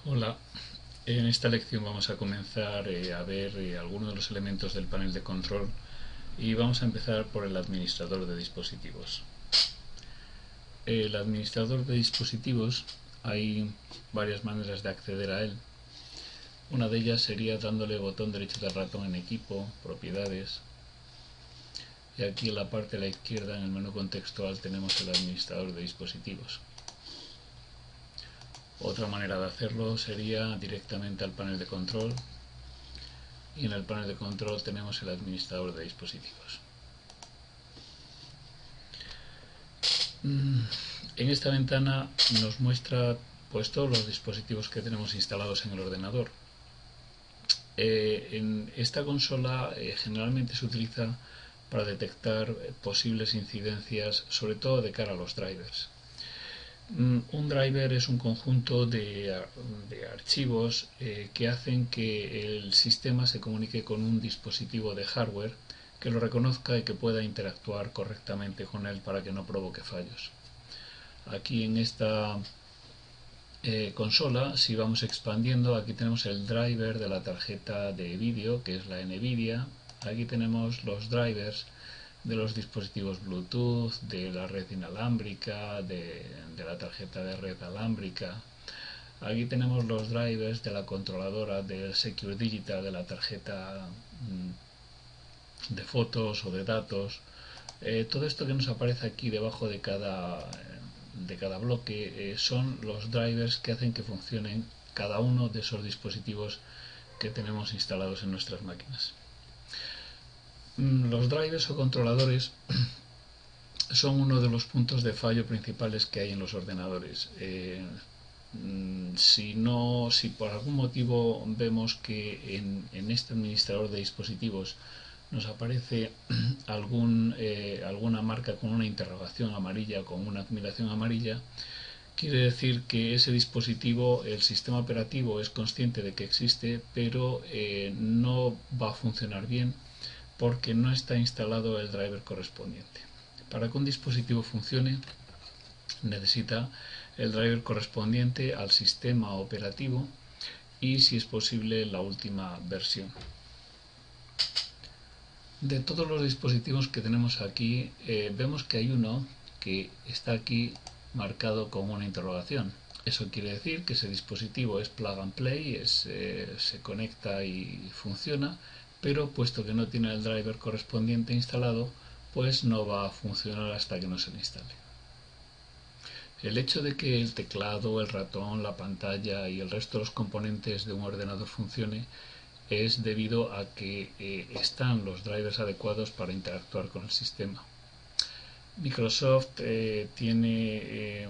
Hola, en esta lección vamos a comenzar a ver algunos de los elementos del panel de control y vamos a empezar por el administrador de dispositivos. El administrador de dispositivos, hay varias maneras de acceder a él. Una de ellas sería dándole botón derecho del ratón en equipo, propiedades, y aquí en la parte de la izquierda en el menú contextual tenemos el administrador de dispositivos. Otra manera de hacerlo sería directamente al panel de control, y en el panel de control tenemos el administrador de dispositivos. En esta ventana nos muestra pues todos los dispositivos que tenemos instalados en el ordenador. En esta consola generalmente se utiliza para detectar posibles incidencias, sobre todo de cara a los drivers. Un driver es un conjunto de archivos que hacen que el sistema se comunique con un dispositivo de hardware que lo reconozca y que pueda interactuar correctamente con él para que no provoque fallos. Aquí en esta consola, si vamos expandiendo, aquí tenemos el driver de la tarjeta de vídeo, que es la NVIDIA. Aquí tenemos los drivers de los dispositivos Bluetooth, de la red inalámbrica, de la tarjeta de red alámbrica. Aquí tenemos los drivers de la controladora del Secure Digital, de la tarjeta de fotos o de datos. Todo esto que nos aparece aquí debajo de cada bloque son los drivers que hacen que funcionen cada uno de esos dispositivos que tenemos instalados en nuestras máquinas. Los drivers o controladores son uno de los puntos de fallo principales que hay en los ordenadores. Si por algún motivo vemos que en este administrador de dispositivos nos aparece alguna marca con una interrogación amarilla, con una admiración amarilla, quiere decir que ese dispositivo, el sistema operativo es consciente de que existe, pero no va a funcionar bien porque no está instalado el driver correspondiente. Para que un dispositivo funcione, necesita el driver correspondiente al sistema operativo y, si es posible, la última versión. De todos los dispositivos que tenemos aquí, vemos que hay uno que está aquí marcado con una interrogación. Eso quiere decir que ese dispositivo es plug and play, se conecta y funciona, pero puesto que no tiene el driver correspondiente instalado, pues no va a funcionar hasta que no se le instale. El hecho de que el teclado, el ratón, la pantalla y el resto de los componentes de un ordenador funcione es debido a que están los drivers adecuados para interactuar con el sistema. Microsoft tiene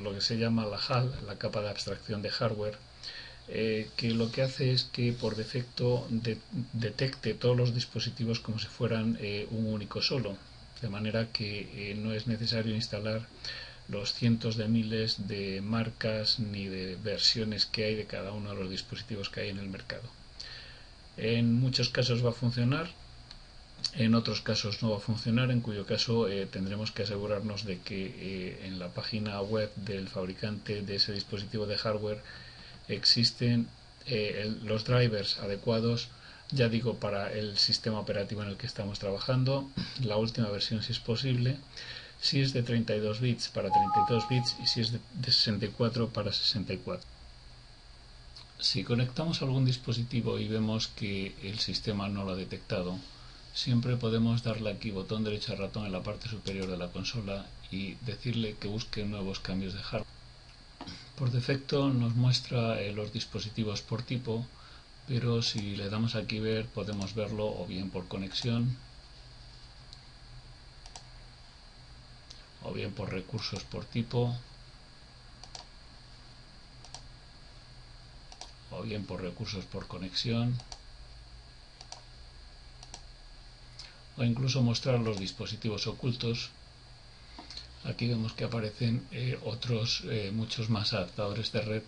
lo que se llama la HAL, la capa de abstracción de hardware, que lo que hace es que por defecto detecte todos los dispositivos como si fueran un único solo, de manera que no es necesario instalar los cientos de miles de marcas ni de versiones que hay de cada uno de los dispositivos que hay en el mercado. En muchos casos va a funcionar, en otros casos no va a funcionar, en cuyo caso tendremos que asegurarnos de que en la página web del fabricante de ese dispositivo de hardware existen los drivers adecuados, ya digo, para el sistema operativo en el que estamos trabajando, la última versión si es posible, si es de 32 bits para 32 bits y si es de 64 para 64. Si conectamos algún dispositivo y vemos que el sistema no lo ha detectado, siempre podemos darle aquí botón derecho al ratón en la parte superior de la consola y decirle que busque nuevos cambios de hardware. Por defecto nos muestra los dispositivos por tipo, pero si le damos aquí ver podemos verlo o bien por conexión o bien por recursos por tipo o bien por recursos por conexión, o incluso mostrar los dispositivos ocultos. Aquí vemos que aparecen otros muchos más adaptadores de red,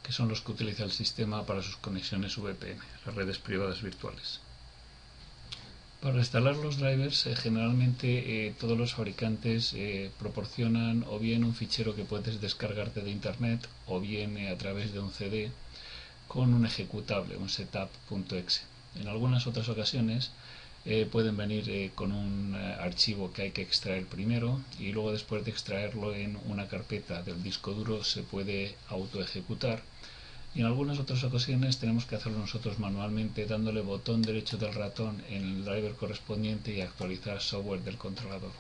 que son los que utiliza el sistema para sus conexiones VPN, las redes privadas virtuales. Para instalar los drivers, generalmente todos los fabricantes proporcionan o bien un fichero que puedes descargarte de internet o bien a través de un CD, con un ejecutable, un setup.exe. En algunas otras ocasiones pueden venir con un archivo que hay que extraer primero y luego, después de extraerlo en una carpeta del disco duro, se puede auto ejecutar. Y en algunas otras ocasiones tenemos que hacerlo nosotros manualmente, dándole botón derecho del ratón en el driver correspondiente y actualizar software del controlador.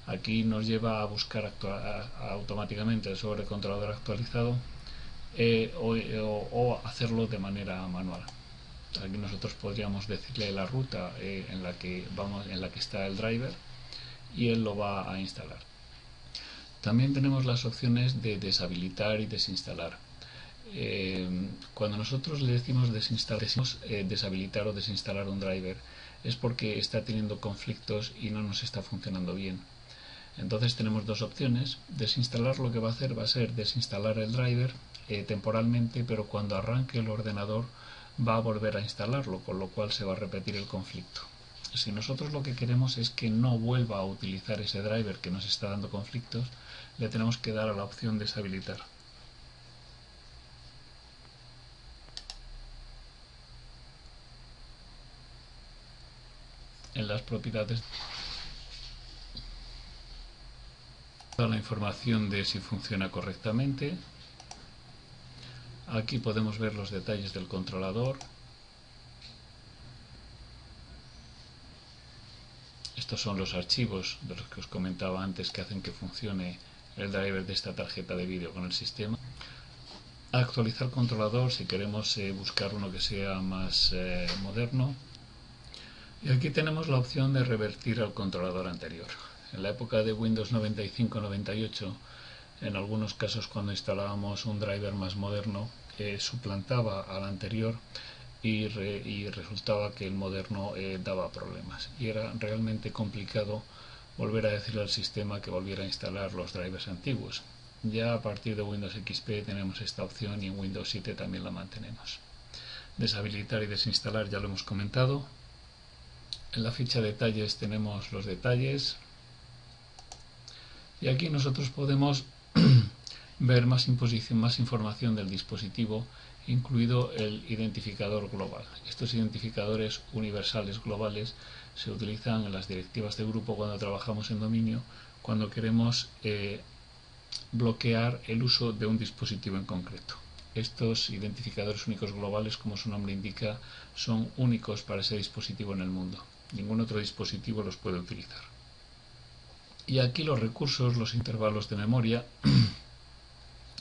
Aquí nos lleva a buscar automáticamente el software del controlador actualizado o hacerlo de manera manual. Aquí nosotros podríamos decirle la ruta en la que está el driver y él lo va a instalar. También tenemos las opciones de deshabilitar y desinstalar. Cuando nosotros le decimos deshabilitar o desinstalar un driver, es porque está teniendo conflictos y no nos está funcionando bien. Entonces tenemos dos opciones. Desinstalar, lo que va a ser desinstalar el driver temporalmente, pero cuando arranque el ordenador va a volver a instalarlo, con lo cual se va a repetir el conflicto. Si nosotros lo que queremos es que no vuelva a utilizar ese driver que nos está dando conflictos, le tenemos que dar a la opción deshabilitar. En las propiedades la información de si funciona correctamente. Aquí podemos ver los detalles del controlador. Estos son los archivos de los que os comentaba antes que hacen que funcione el driver de esta tarjeta de vídeo con el sistema. Actualizar controlador si queremos buscar uno que sea más moderno. Y aquí tenemos la opción de revertir al controlador anterior. En la época de Windows 95-98, en algunos casos cuando instalábamos un driver más moderno, suplantaba al anterior y resultaba que el moderno daba problemas. Y era realmente complicado volver a decirle al sistema que volviera a instalar los drivers antiguos. Ya a partir de Windows XP tenemos esta opción y en Windows 7 también la mantenemos. Deshabilitar y desinstalar ya lo hemos comentado. En la ficha detalles tenemos los detalles y aquí nosotros podemos ver más información del dispositivo, incluido el identificador global. Estos identificadores universales globales se utilizan en las directivas de grupo cuando trabajamos en dominio, cuando queremos bloquear el uso de un dispositivo en concreto. Estos identificadores únicos globales, como su nombre indica, son únicos para ese dispositivo en el mundo. Ningún otro dispositivo los puede utilizar. Y aquí los recursos, los intervalos de memoria.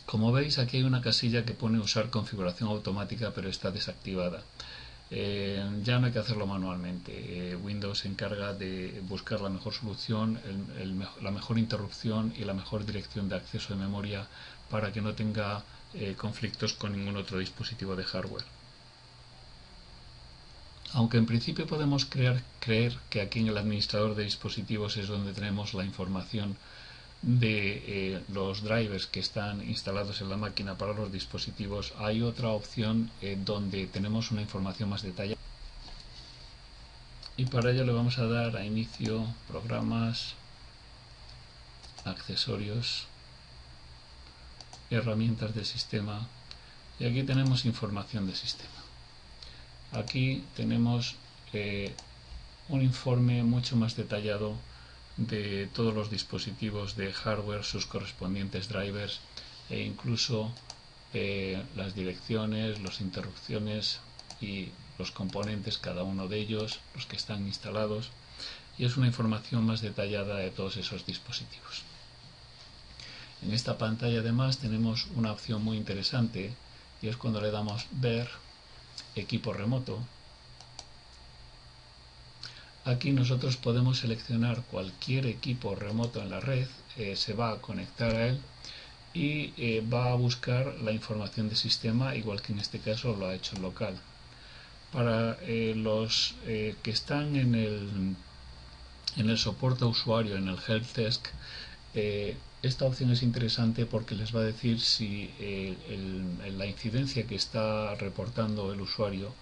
Como veis, aquí hay una casilla que pone usar configuración automática, pero está desactivada. Ya no hay que hacerlo manualmente. Windows se encarga de buscar la mejor solución, la mejor interrupción y la mejor dirección de acceso de memoria para que no tenga conflictos con ningún otro dispositivo de hardware. Aunque en principio podemos creer que aquí en el administrador de dispositivos es donde tenemos la información de los drivers que están instalados en la máquina para los dispositivos, hay otra opción donde tenemos una información más detallada. Y para ello le vamos a dar a inicio, programas, accesorios, herramientas del sistema, y aquí tenemos información de sistema. Aquí tenemos un informe mucho más detallado de todos los dispositivos de hardware, sus correspondientes drivers e incluso las direcciones, las interrupciones y los componentes, cada uno de ellos, los que están instalados, y es una información más detallada de todos esos dispositivos. En esta pantalla además tenemos una opción muy interesante y es cuando le damos ver equipo remoto. Aquí nosotros podemos seleccionar cualquier equipo remoto en la red, se va a conectar a él y va a buscar la información de sistema, igual que en este caso lo ha hecho local. Para los que están en el soporte a usuario, en el Help Desk, esta opción es interesante porque les va a decir si la incidencia que está reportando el usuario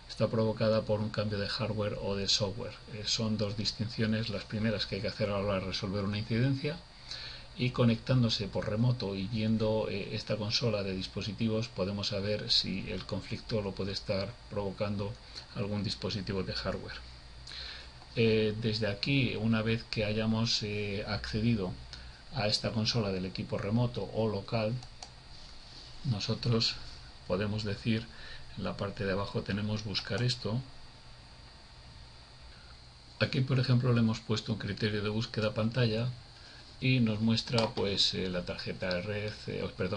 está provocada por un cambio de hardware o de software. Son dos distinciones las primeras que hay que hacer a la hora de resolver una incidencia, y conectándose por remoto y viendo esta consola de dispositivos podemos saber si el conflicto lo puede estar provocando algún dispositivo de hardware. Desde aquí, una vez que hayamos accedido a esta consola del equipo remoto o local, nosotros podemos decir, en la parte de abajo tenemos buscar esto. Aquí, por ejemplo, le hemos puesto un criterio de búsqueda pantalla y nos muestra pues la tarjeta de red,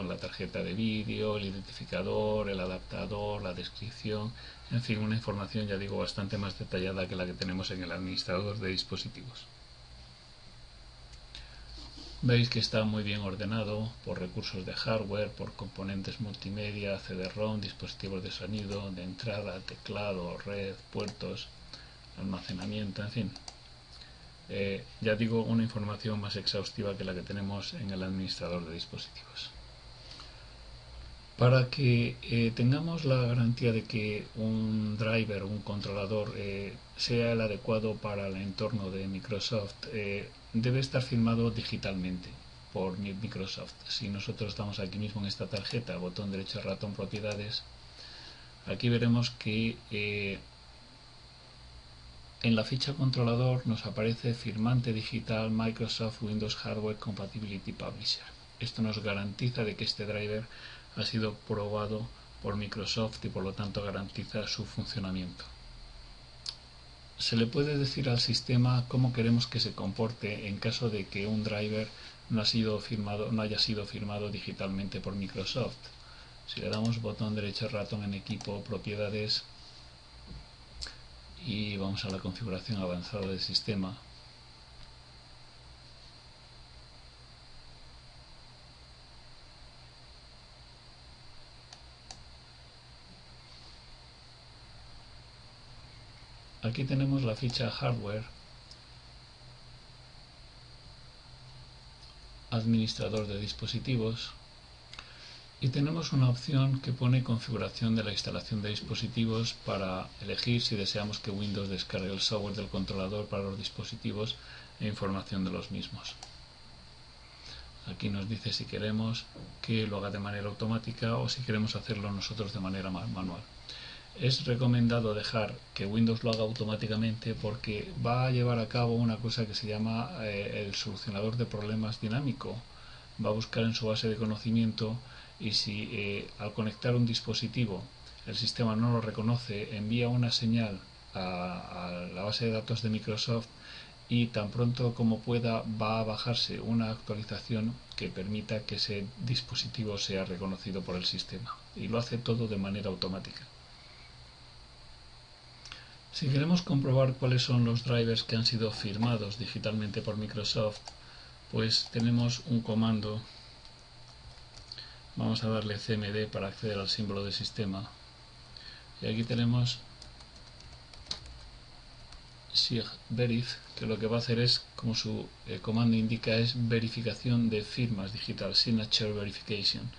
la tarjeta de vídeo, el identificador, el adaptador, la descripción, en fin, una información, ya digo, bastante más detallada que la que tenemos en el administrador de dispositivos. Veis que está muy bien ordenado por recursos de hardware, por componentes multimedia, CD-ROM, dispositivos de sonido, de entrada, teclado, red, puertos, almacenamiento, en fin. Ya digo, una información más exhaustiva que la que tenemos en el administrador de dispositivos. Para que tengamos la garantía de que un driver o un controlador sea el adecuado para el entorno de Microsoft, debe estar firmado digitalmente por Microsoft. Si nosotros damos aquí mismo en esta tarjeta, botón derecho ratón propiedades, aquí veremos que en la ficha controlador nos aparece firmante digital Microsoft Windows Hardware Compatibility Publisher. Esto nos garantiza de que este driver ha sido probado por Microsoft y por lo tanto garantiza su funcionamiento. Se le puede decir al sistema cómo queremos que se comporte en caso de que un driver no haya sido firmado digitalmente por Microsoft. Si le damos botón derecho ratón en equipo, propiedades, y vamos a la configuración avanzada del sistema, aquí tenemos la ficha hardware, administrador de dispositivos, y tenemos una opción que pone configuración de la instalación de dispositivos para elegir si deseamos que Windows descargue el software del controlador para los dispositivos e información de los mismos. Aquí nos dice si queremos que lo haga de manera automática o si queremos hacerlo nosotros de manera manual. Es recomendado dejar que Windows lo haga automáticamente porque va a llevar a cabo una cosa que se llama el solucionador de problemas dinámico. Va a buscar en su base de conocimiento y si al conectar un dispositivo el sistema no lo reconoce, envía una señal a la base de datos de Microsoft y tan pronto como pueda va a bajarse una actualización que permita que ese dispositivo sea reconocido por el sistema, y lo hace todo de manera automática. Si queremos comprobar cuáles son los drivers que han sido firmados digitalmente por Microsoft, pues tenemos un comando. Vamos a darle cmd para acceder al símbolo de sistema. Y aquí tenemos sigverif, que lo que va a hacer es, como su comando indica, es verificación de firmas digital, signature verification.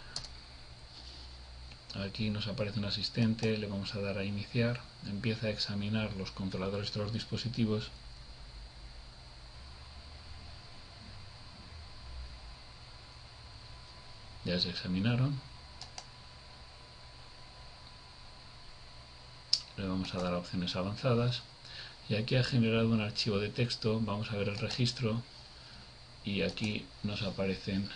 Aquí nos aparece un asistente, le vamos a dar a iniciar, empieza a examinar los controladores de los dispositivos. Ya se examinaron. Le vamos a dar a opciones avanzadas y aquí ha generado un archivo de texto. Vamos a ver el registro y aquí nos aparecen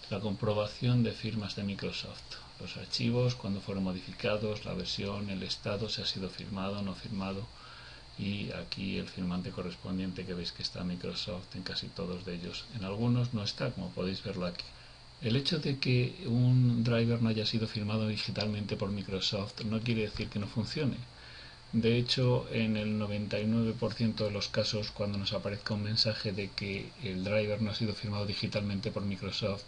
la comprobación de firmas de Microsoft, los archivos, cuando fueron modificados, la versión, el estado, si ha sido firmado o no firmado, y aquí el firmante correspondiente, que veis que está Microsoft en casi todos de ellos. En algunos no está, como podéis verlo aquí. El hecho de que un driver no haya sido firmado digitalmente por Microsoft no quiere decir que no funcione. De hecho, en el 99% de los casos, cuando nos aparezca un mensaje de que el driver no ha sido firmado digitalmente por Microsoft,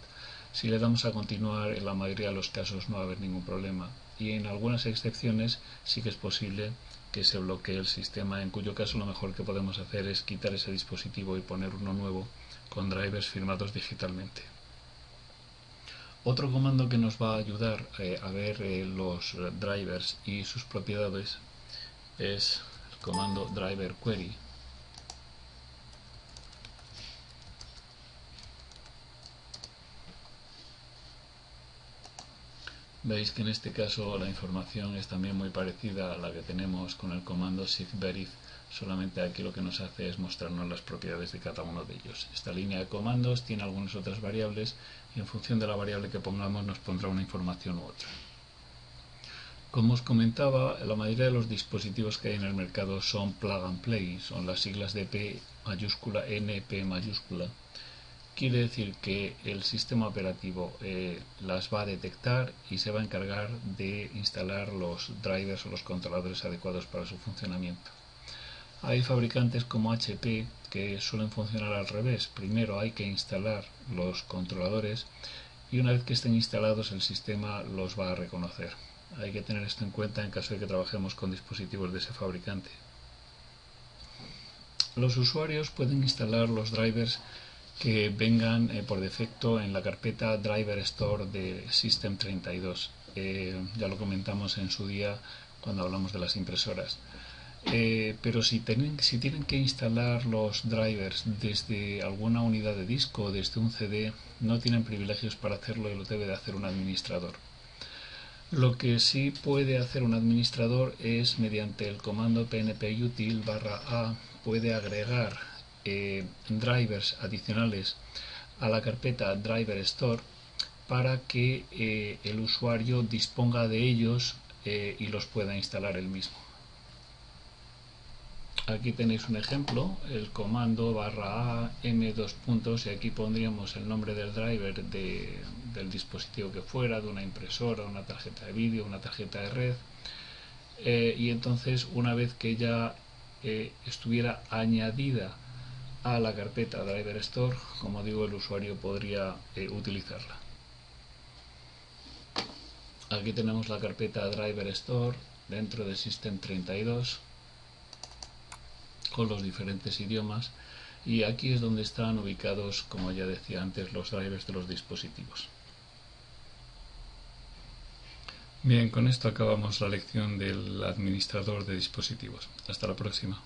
si le damos a continuar, en la mayoría de los casos no va a haber ningún problema. Y en algunas excepciones sí que es posible que se bloquee el sistema, en cuyo caso lo mejor que podemos hacer es quitar ese dispositivo y poner uno nuevo con drivers firmados digitalmente. Otro comando que nos va a ayudar a ver los drivers y sus propiedades es el comando driver query. Veis que en este caso la información es también muy parecida a la que tenemos con el comando shift-verif, solamente aquí lo que nos hace es mostrarnos las propiedades de cada uno de ellos. Esta línea de comandos tiene algunas otras variables y en función de la variable que pongamos nos pondrá una información u otra. Como os comentaba, la mayoría de los dispositivos que hay en el mercado son plug and play, son las siglas de P mayúscula, N, P mayúscula. Quiere decir que el sistema operativo las va a detectar y se va a encargar de instalar los drivers o los controladores adecuados para su funcionamiento. Hay fabricantes como HP que suelen funcionar al revés. Primero hay que instalar los controladores y una vez que estén instalados el sistema los va a reconocer. Hay que tener esto en cuenta en caso de que trabajemos con dispositivos de ese fabricante. Los usuarios pueden instalar los drivers que vengan por defecto en la carpeta Driver Store de System32. Ya lo comentamos en su día cuando hablamos de las impresoras. Pero si tienen que instalar los drivers desde alguna unidad de disco o desde un CD, no tienen privilegios para hacerlo y lo debe de hacer un administrador. Lo que sí puede hacer un administrador es mediante el comando pnputil/a puede agregar drivers adicionales a la carpeta Driver Store para que el usuario disponga de ellos y los pueda instalar él mismo. Aquí tenéis un ejemplo, el comando /a m2 puntos, y aquí pondríamos el nombre del driver del dispositivo que fuera, de una impresora, una tarjeta de vídeo, una tarjeta de red, y entonces una vez que ya estuviera añadida a la carpeta Driver Store, como digo, el usuario podría utilizarla. Aquí tenemos la carpeta Driver Store dentro de System32 con los diferentes idiomas, y aquí es donde están ubicados, como ya decía antes, los drivers de los dispositivos. Bien, con esto acabamos la lección del administrador de dispositivos. Hasta la próxima.